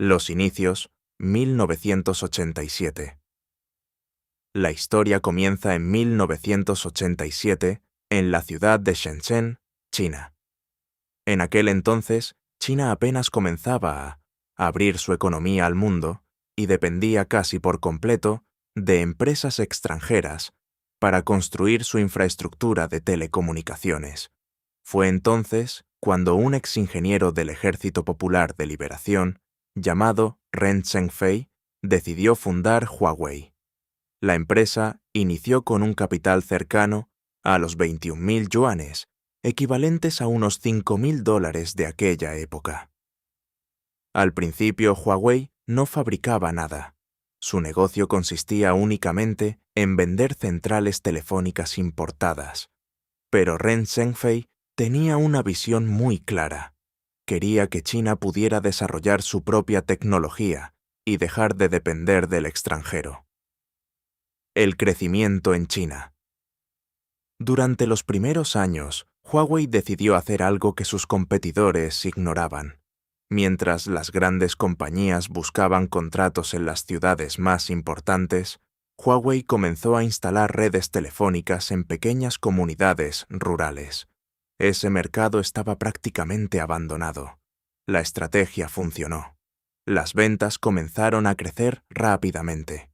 Los inicios, 1987. La historia comienza en 1987 en la ciudad de Shenzhen, China. En aquel entonces, China apenas comenzaba a abrir su economía al mundo y dependía casi por completo de empresas extranjeras para construir su infraestructura de telecomunicaciones. Fue entonces cuando un exingeniero del Ejército Popular de Liberación, llamado Ren Zhengfei, decidió fundar Huawei. La empresa inició con un capital cercano a los 21.000 yuanes, equivalentes a unos $5.000 de aquella época. Al principio, Huawei no fabricaba nada. Su negocio consistía únicamente en vender centrales telefónicas importadas. Pero Ren Zhengfei tenía una visión muy clara. Quería que China pudiera desarrollar su propia tecnología y dejar de depender del extranjero. El crecimiento en China. Durante los primeros años, Huawei decidió hacer algo que sus competidores ignoraban. Mientras las grandes compañías buscaban contratos en las ciudades más importantes, Huawei comenzó a instalar redes telefónicas en pequeñas comunidades rurales. Ese mercado estaba prácticamente abandonado. La estrategia funcionó. Las ventas comenzaron a crecer rápidamente.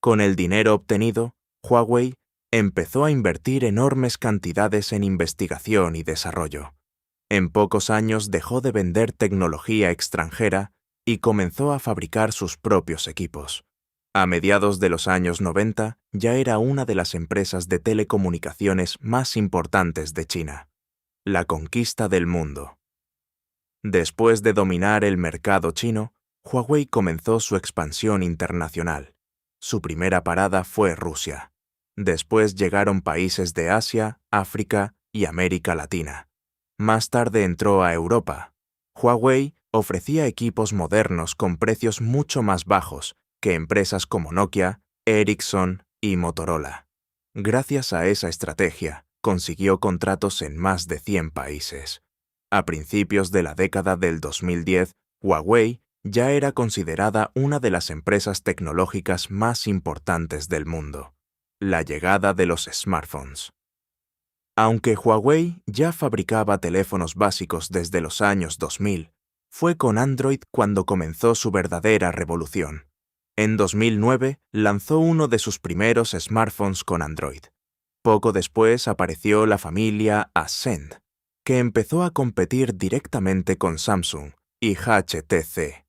Con el dinero obtenido, Huawei empezó a invertir enormes cantidades en investigación y desarrollo. En pocos años dejó de vender tecnología extranjera y comenzó a fabricar sus propios equipos. A mediados de los años 90 ya era una de las empresas de telecomunicaciones más importantes de China. La conquista del mundo. Después de dominar el mercado chino, Huawei comenzó su expansión internacional. Su primera parada fue Rusia. Después llegaron países de Asia, África y América Latina. Más tarde entró a Europa. Huawei ofrecía equipos modernos con precios mucho más bajos que empresas como Nokia, Ericsson y Motorola. Gracias a esa estrategia, consiguió contratos en más de 100 países. A principios de la década del 2010, Huawei ya era considerada una de las empresas tecnológicas más importantes del mundo. La llegada de los smartphones. Aunque Huawei ya fabricaba teléfonos básicos desde los años 2000, fue con Android cuando comenzó su verdadera revolución. En 2009 lanzó uno de sus primeros smartphones con Android. Poco después apareció la familia Ascend, que empezó a competir directamente con Samsung y HTC.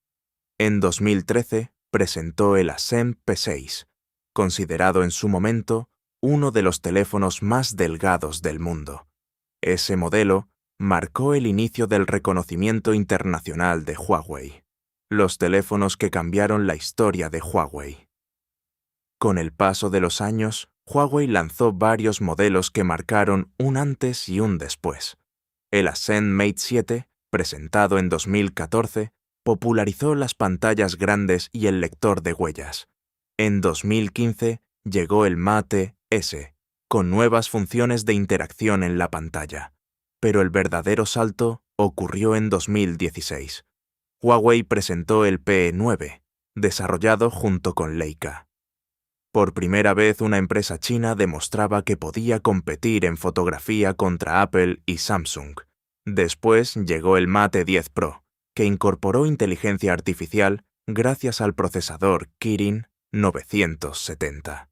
En 2013 presentó el Ascend P6, considerado en su momento uno de los teléfonos más delgados del mundo. Ese modelo marcó el inicio del reconocimiento internacional de Huawei. Los teléfonos que cambiaron la historia de Huawei. Con el paso de los años, Huawei lanzó varios modelos que marcaron un antes y un después. El Ascend Mate 7, presentado en 2014, popularizó las pantallas grandes y el lector de huellas. En 2015 llegó el Mate S, con nuevas funciones de interacción en la pantalla. Pero el verdadero salto ocurrió en 2016. Huawei presentó el P9, desarrollado junto con Leica. Por primera vez una empresa china demostraba que podía competir en fotografía contra Apple y Samsung. Después llegó el Mate 10 Pro, que incorporó inteligencia artificial gracias al procesador Kirin 970.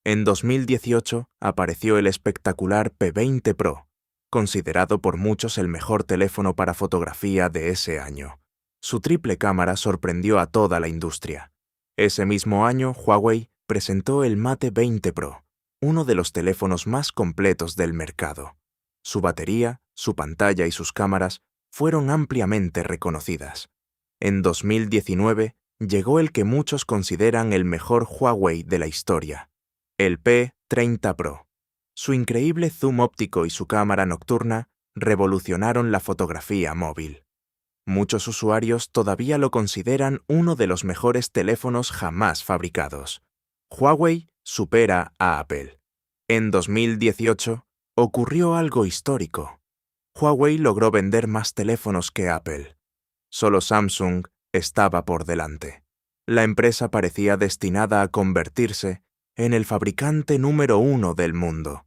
En 2018 apareció el espectacular P20 Pro, considerado por muchos el mejor teléfono para fotografía de ese año. Su triple cámara sorprendió a toda la industria. Ese mismo año, Huawei presentó el Mate 20 Pro, uno de los teléfonos más completos del mercado. Su batería, su pantalla y sus cámaras fueron ampliamente reconocidas. En 2019 llegó el que muchos consideran el mejor Huawei de la historia, el P30 Pro. Su increíble zoom óptico y su cámara nocturna revolucionaron la fotografía móvil. Muchos usuarios todavía lo consideran uno de los mejores teléfonos jamás fabricados. Huawei supera a Apple. En 2018 ocurrió algo histórico. Huawei logró vender más teléfonos que Apple. Solo Samsung estaba por delante. La empresa parecía destinada a convertirse en el fabricante número 1 del mundo.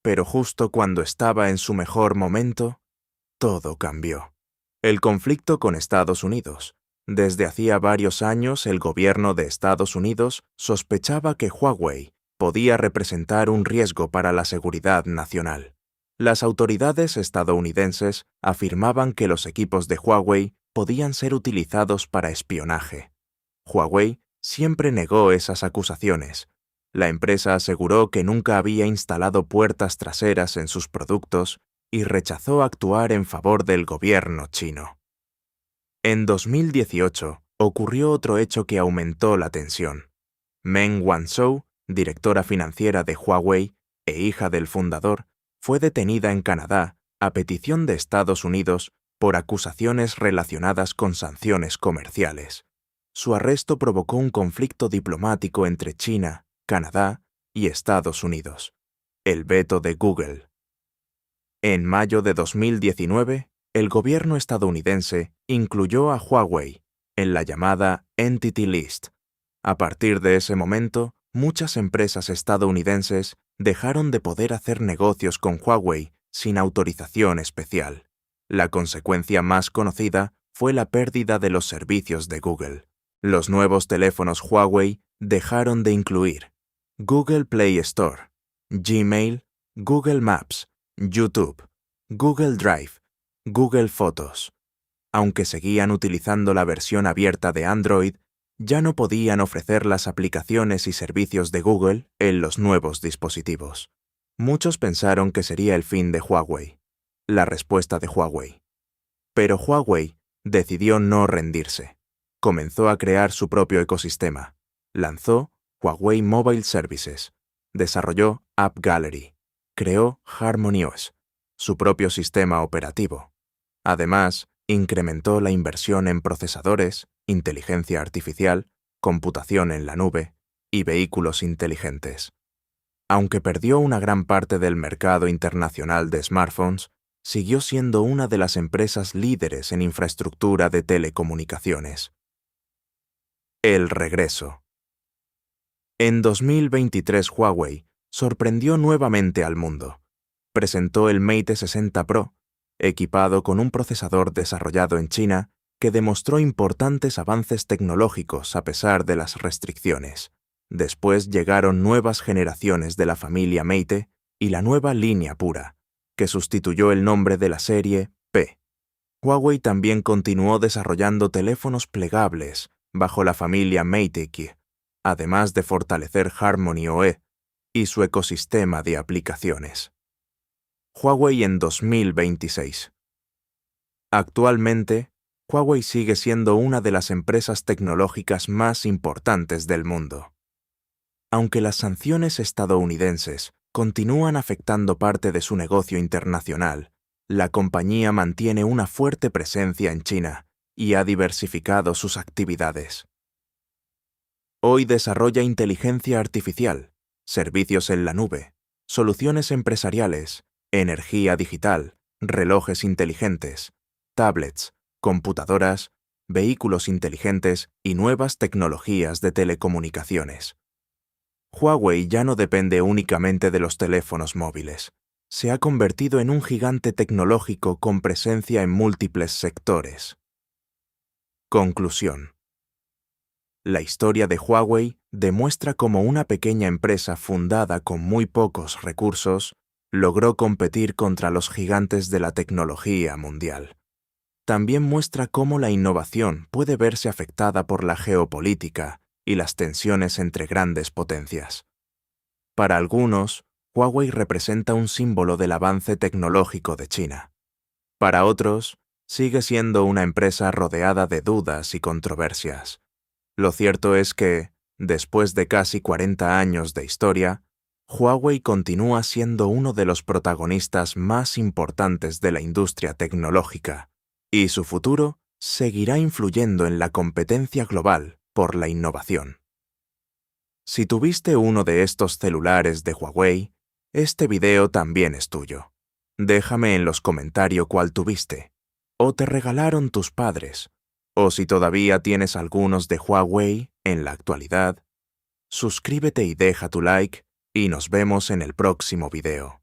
Pero justo cuando estaba en su mejor momento, todo cambió. El conflicto con Estados Unidos. Desde hacía varios años, el gobierno de Estados Unidos sospechaba que Huawei podía representar un riesgo para la seguridad nacional. Las autoridades estadounidenses afirmaban que los equipos de Huawei podían ser utilizados para espionaje. Huawei siempre negó esas acusaciones. La empresa aseguró que nunca había instalado puertas traseras en sus productos y rechazó actuar en favor del gobierno chino. En 2018 ocurrió otro hecho que aumentó la tensión. Meng Wanzhou, directora financiera de Huawei e hija del fundador, fue detenida en Canadá a petición de Estados Unidos por acusaciones relacionadas con sanciones comerciales. Su arresto provocó un conflicto diplomático entre China, Canadá y Estados Unidos. El veto de Google. En mayo de 2019, el gobierno estadounidense incluyó a Huawei en la llamada Entity List. A partir de ese momento, muchas empresas estadounidenses dejaron de poder hacer negocios con Huawei sin autorización especial. La consecuencia más conocida fue la pérdida de los servicios de Google. Los nuevos teléfonos Huawei dejaron de incluir Google Play Store, Gmail, Google Maps, YouTube, Google Drive, Google Fotos. Aunque seguían utilizando la versión abierta de Android, ya no podían ofrecer las aplicaciones y servicios de Google en los nuevos dispositivos. Muchos pensaron que sería el fin de Huawei, la respuesta de Huawei. Pero Huawei decidió no rendirse. Comenzó a crear su propio ecosistema. Lanzó Huawei Mobile Services. Desarrolló App Gallery. Creó HarmonyOS, su propio sistema operativo. Además, incrementó la inversión en procesadores, inteligencia artificial, computación en la nube y vehículos inteligentes. Aunque perdió una gran parte del mercado internacional de smartphones, siguió siendo una de las empresas líderes en infraestructura de telecomunicaciones. El regreso. En 2023 Huawei sorprendió nuevamente al mundo. Presentó el Mate 60 Pro, equipado con un procesador desarrollado en China que demostró importantes avances tecnológicos a pesar de las restricciones. Después llegaron nuevas generaciones de la familia Mate y la nueva línea pura, que sustituyó el nombre de la serie P. Huawei también continuó desarrollando teléfonos plegables bajo la familia Mate, además de fortalecer HarmonyOS y su ecosistema de aplicaciones. Huawei en 2026. Actualmente, Huawei sigue siendo una de las empresas tecnológicas más importantes del mundo. Aunque las sanciones estadounidenses continúan afectando parte de su negocio internacional, la compañía mantiene una fuerte presencia en China y ha diversificado sus actividades. Hoy desarrolla inteligencia artificial, servicios en la nube, soluciones empresariales, energía digital, relojes inteligentes, tablets, computadoras, vehículos inteligentes y nuevas tecnologías de telecomunicaciones. Huawei ya no depende únicamente de los teléfonos móviles. Se ha convertido en un gigante tecnológico con presencia en múltiples sectores. Conclusión. La historia de Huawei demuestra cómo una pequeña empresa fundada con muy pocos recursos logró competir contra los gigantes de la tecnología mundial. También muestra cómo la innovación puede verse afectada por la geopolítica y las tensiones entre grandes potencias. Para algunos, Huawei representa un símbolo del avance tecnológico de China. Para otros, sigue siendo una empresa rodeada de dudas y controversias. Lo cierto es que, después de casi 40 años de historia, Huawei continúa siendo uno de los protagonistas más importantes de la industria tecnológica, y su futuro seguirá influyendo en la competencia global por la innovación. Si tuviste uno de estos celulares de Huawei, este video también es tuyo. Déjame en los comentarios cuál tuviste, o te regalaron tus padres, O si todavía tienes algunos de Huawei en la actualidad, suscríbete y deja tu like y nos vemos en el próximo video.